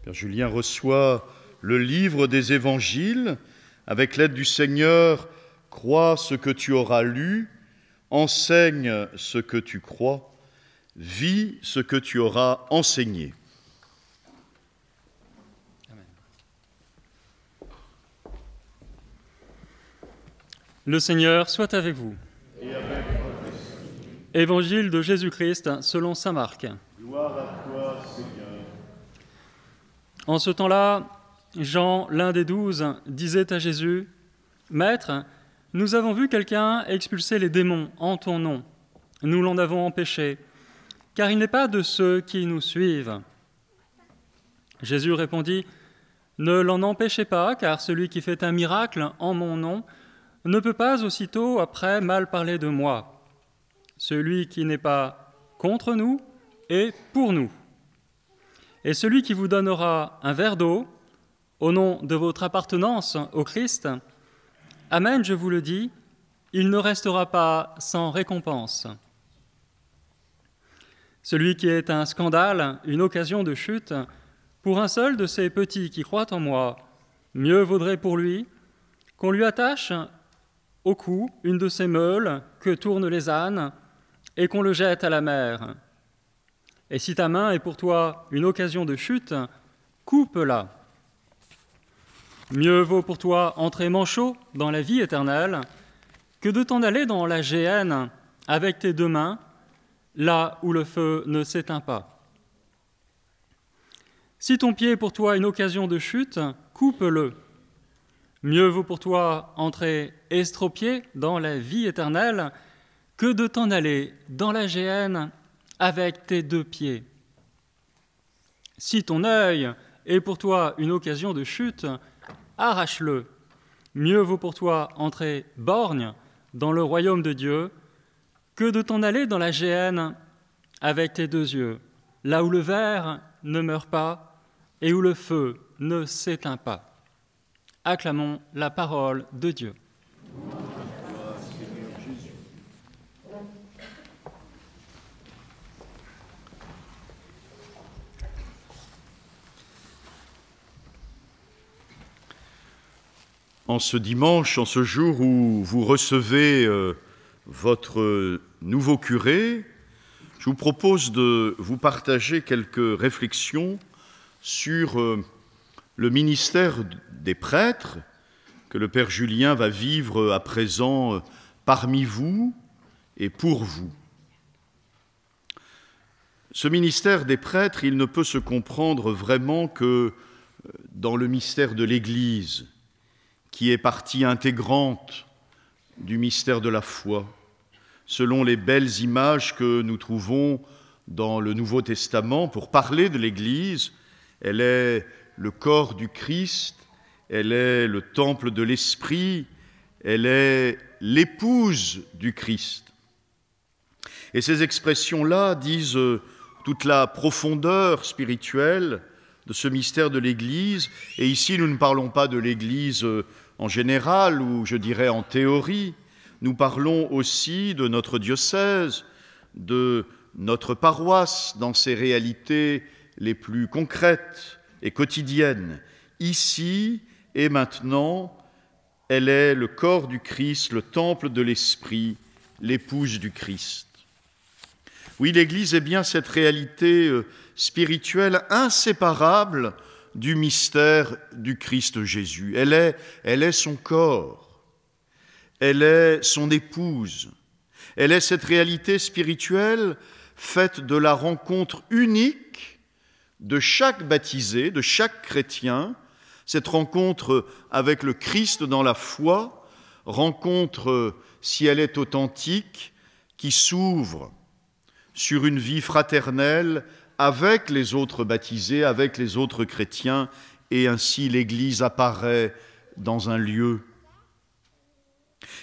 Père Julien reçoit le livre des évangiles avec l'aide du Seigneur. Crois ce que tu auras lu, enseigne ce que tu crois, vis ce que tu auras enseigné. Amen. Le Seigneur soit avec vous. Et avec votre esprit. Évangile de Jésus-Christ selon saint Marc. Gloire à toi, Seigneur. En ce temps-là, Jean, l'un des 12, disait à Jésus : « Maître, nous avons vu quelqu'un expulser les démons en ton nom. Nous l'en avons empêché, car il n'est pas de ceux qui nous suivent. » Jésus répondit : « Ne l'en empêchez pas, car celui qui fait un miracle en mon nom ne peut pas aussitôt après mal parler de moi. Celui qui n'est pas contre nous est pour nous. Et celui qui vous donnera un verre d'eau, au nom de votre appartenance au Christ, amen, je vous le dis, il ne restera pas sans récompense. Celui qui est un scandale, une occasion de chute, pour un seul de ces petits qui croient en moi, mieux vaudrait pour lui qu'on lui attache au cou une de ces meules que tournent les ânes et qu'on le jette à la mer. Et si ta main est pour toi une occasion de chute, coupe-la. Mieux vaut pour toi entrer manchot dans la vie éternelle que de t'en aller dans la géhenne avec tes 2 mains, là où le feu ne s'éteint pas. Si ton pied est pour toi une occasion de chute, coupe-le. Mieux vaut pour toi entrer estropié dans la vie éternelle que de t'en aller dans la géhenne avec tes 2 pieds. Si ton œil est pour toi une occasion de chute, arrache-le. Mieux vaut pour toi entrer borgne dans le royaume de Dieu que de t'en aller dans la géhenne avec tes 2 yeux, là où le ver ne meurt pas et où le feu ne s'éteint pas. Acclamons la parole de Dieu. En ce dimanche, en ce jour où vous recevez votre nouveau curé, je vous propose de vous partager quelques réflexions sur le ministère des prêtres que le Père Julien va vivre à présent parmi vous et pour vous. Ce ministère des prêtres, il ne peut se comprendre vraiment que dans le mystère de l'Église, qui est partie intégrante du mystère de la foi, selon les belles images que nous trouvons dans le Nouveau Testament. Pour parler de l'Église, elle est le corps du Christ, elle est le temple de l'Esprit, elle est l'épouse du Christ. Et ces expressions-là disent toute la profondeur spirituelle de ce mystère de l'Église. Et ici, nous ne parlons pas de l'Église en général, ou je dirais en théorie. Nous parlons aussi de notre diocèse, de notre paroisse, dans ses réalités les plus concrètes et quotidiennes. Ici et maintenant, elle est le corps du Christ, le temple de l'Esprit, l'épouse du Christ. Oui, l'Église est bien cette réalité spirituelle inséparable du mystère du Christ Jésus. Elle est son corps, elle est son épouse, elle est cette réalité spirituelle faite de la rencontre unique de chaque baptisé, de chaque chrétien, cette rencontre avec le Christ dans la foi, rencontre, si elle est authentique, qui s'ouvre sur une vie fraternelle avec les autres baptisés, avec les autres chrétiens, et ainsi l'Église apparaît dans un lieu.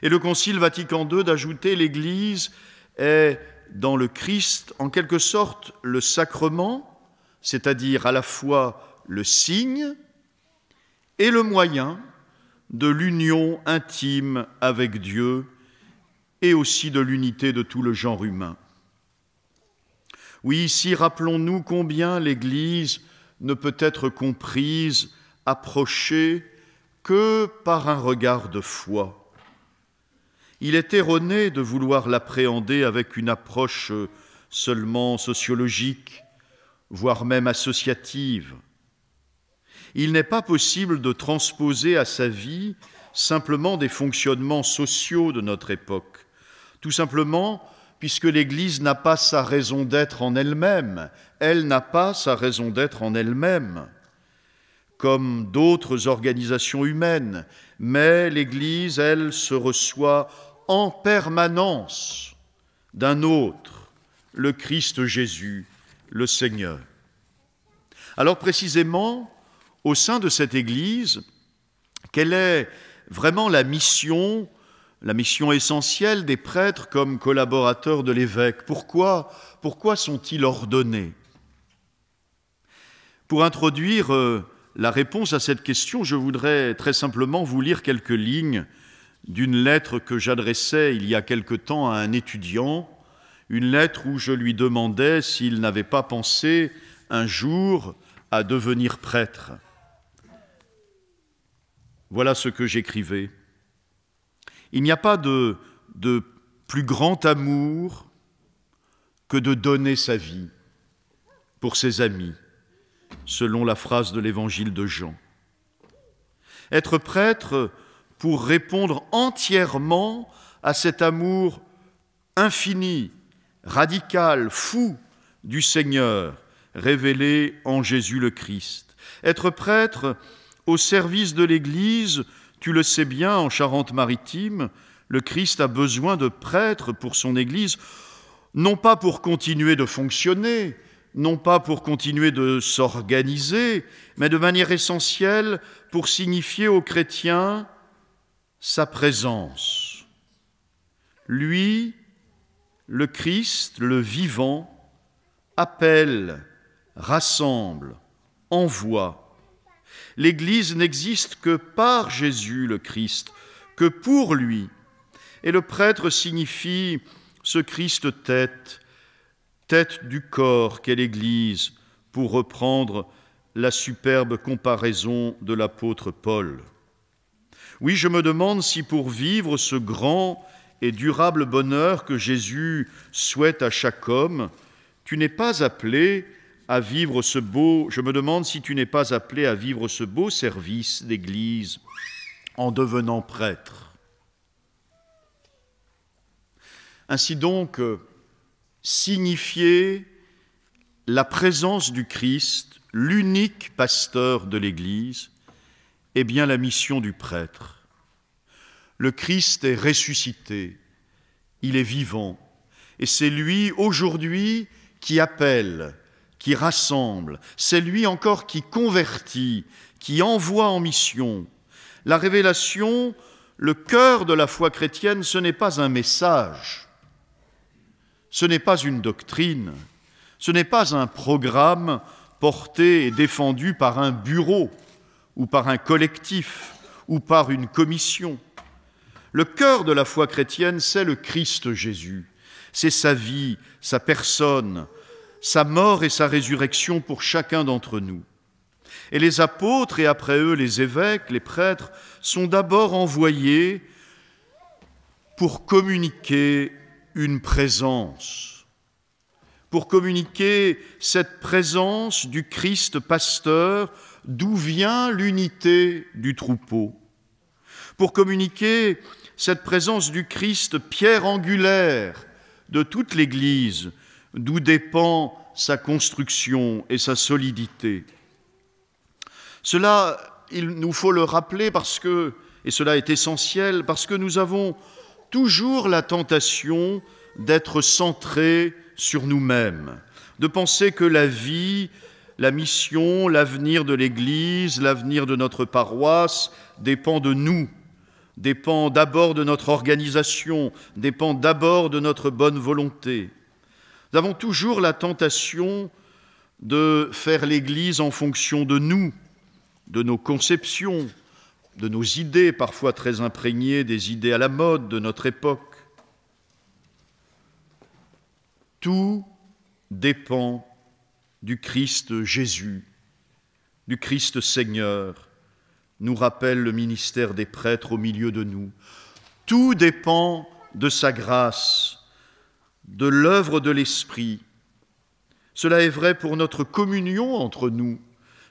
Et le Concile Vatican II d'ajouter: l'Église est dans le Christ en quelque sorte le sacrement, c'est-à-dire à la fois le signe et le moyen de l'union intime avec Dieu et aussi de l'unité de tout le genre humain. Oui, ici, rappelons-nous combien l'Église ne peut être comprise, approchée que par un regard de foi. Il est erroné de vouloir l'appréhender avec une approche seulement sociologique, voire même associative. Il n'est pas possible de transposer à sa vie simplement des fonctionnements sociaux de notre époque, tout simplement puisque l'Église n'a pas sa raison d'être en elle-même. Elle n'a pas sa raison d'être en elle-même, comme d'autres organisations humaines, mais l'Église, elle, se reçoit en permanence d'un autre, le Christ Jésus, le Seigneur. Alors précisément, au sein de cette Église, quelle est vraiment la mission essentielle des prêtres comme collaborateurs de l'évêque? Pourquoi sont-ils ordonnés? Pour introduire la réponse à cette question, je voudrais très simplement vous lire quelques lignes d'une lettre que j'adressais il y a quelque temps à un étudiant, une lettre où je lui demandais s'il n'avait pas pensé un jour à devenir prêtre. Voilà ce que j'écrivais. Il n'y a pas de plus grand amour que de donner sa vie pour ses amis, selon la phrase de l'évangile de Jean. Être prêtre pour répondre entièrement à cet amour infini, radical, fou du Seigneur, révélé en Jésus le Christ. Être prêtre au service de l'Église, tu le sais bien, en Charente-Maritime, le Christ a besoin de prêtres pour son Église, non pas pour continuer de fonctionner, non pas pour continuer de s'organiser, mais de manière essentielle pour signifier aux chrétiens sa présence. Lui, le Christ, le vivant, appelle, rassemble, envoie. L'Église n'existe que par Jésus le Christ, que pour lui. Et le prêtre signifie ce Christ tête du corps qu'est l'Église, pour reprendre la superbe comparaison de l'apôtre Paul. Oui, je me demande si pour vivre ce grand et durable bonheur que Jésus souhaite à chaque homme, tu n'es pas appelé à vivre ce beau, je me demande si tu n'es pas appelé à vivre ce beau service d'Église en devenant prêtre. Ainsi donc, signifier la présence du Christ, l'unique pasteur de l'Église, est bien la mission du prêtre. Le Christ est ressuscité, il est vivant, et c'est lui aujourd'hui qui appelle, qui rassemble, c'est lui encore qui convertit, qui envoie en mission. La révélation, le cœur de la foi chrétienne, ce n'est pas un message, ce n'est pas une doctrine, ce n'est pas un programme porté et défendu par un bureau ou par un collectif ou par une commission. Le cœur de la foi chrétienne, c'est le Christ Jésus, c'est sa vie, sa personne, sa mort et sa résurrection pour chacun d'entre nous. Et les apôtres et après eux les évêques, les prêtres, sont d'abord envoyés pour communiquer une présence, pour communiquer cette présence du Christ pasteur, d'où vient l'unité du troupeau, pour communiquer cette présence du Christ pierre angulaire de toute l'Église, d'où dépend sa construction et sa solidité. Cela, il nous faut le rappeler et cela est essentiel, parce que nous avons toujours la tentation d'être centrés sur nous-mêmes, de penser que la vie, la mission, l'avenir de l'Église, l'avenir de notre paroisse dépend de nous, dépend d'abord de notre organisation, dépend d'abord de notre bonne volonté. Nous avons toujours la tentation de faire l'Église en fonction de nous, de nos conceptions, de nos idées, parfois très imprégnées des idées à la mode de notre époque. Tout dépend du Christ Jésus, du Christ Seigneur, nous rappelle le ministère des prêtres au milieu de nous. Tout dépend de sa grâce, de l'œuvre de l'Esprit. Cela est vrai pour notre communion entre nous.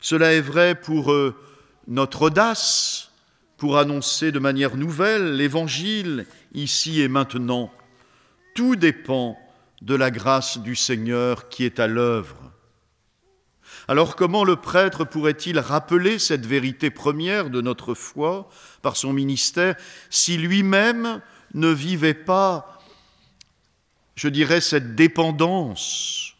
Cela est vrai pour notre audace, pour annoncer de manière nouvelle l'Évangile ici et maintenant. Tout dépend de la grâce du Seigneur qui est à l'œuvre. Alors comment le prêtre pourrait-il rappeler cette vérité première de notre foi par son ministère si lui-même ne vivait pas, je dirais, cette dépendance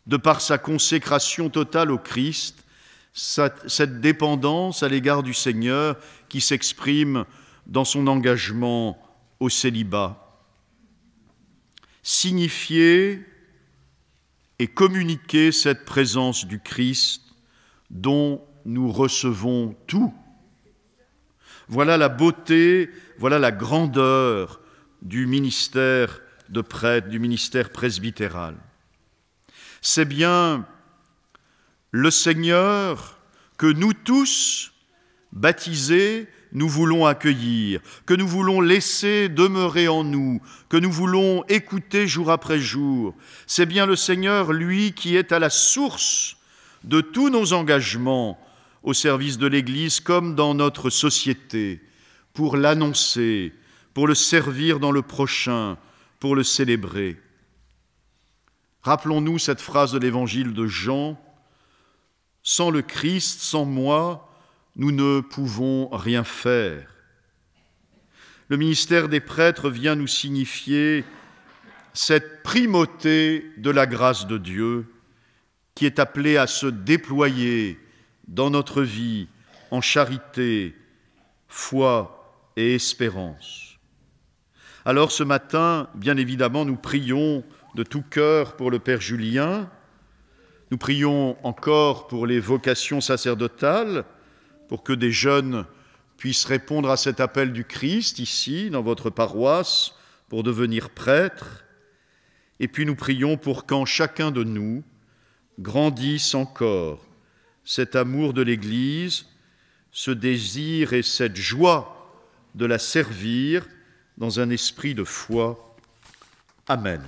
de par sa consécration totale au Christ, cette dépendance à l'égard du Seigneur qui s'exprime dans son engagement au célibat. Signifier et communiquer cette présence du Christ dont nous recevons tout. Voilà la beauté, voilà la grandeur du ministère de prêtre, du ministère presbytéral. C'est bien le Seigneur que nous tous, baptisés, nous voulons accueillir, que nous voulons laisser demeurer en nous, que nous voulons écouter jour après jour. C'est bien le Seigneur, lui, qui est à la source de tous nos engagements au service de l'Église comme dans notre société, pour l'annoncer, pour le servir dans le prochain, pour le célébrer. Rappelons-nous cette phrase de l'Évangile de Jean, « Sans le Christ, sans moi, nous ne pouvons rien faire. » Le ministère des prêtres vient nous signifier cette primauté de la grâce de Dieu qui est appelée à se déployer dans notre vie en charité, foi et espérance. Alors ce matin, bien évidemment, nous prions de tout cœur pour le Père Julien, nous prions encore pour les vocations sacerdotales, pour que des jeunes puissent répondre à cet appel du Christ ici, dans votre paroisse, pour devenir prêtres. Et puis nous prions pour qu'en chacun de nous grandisse encore cet amour de l'Église, ce désir et cette joie de la servir dans un esprit de foi. Amen.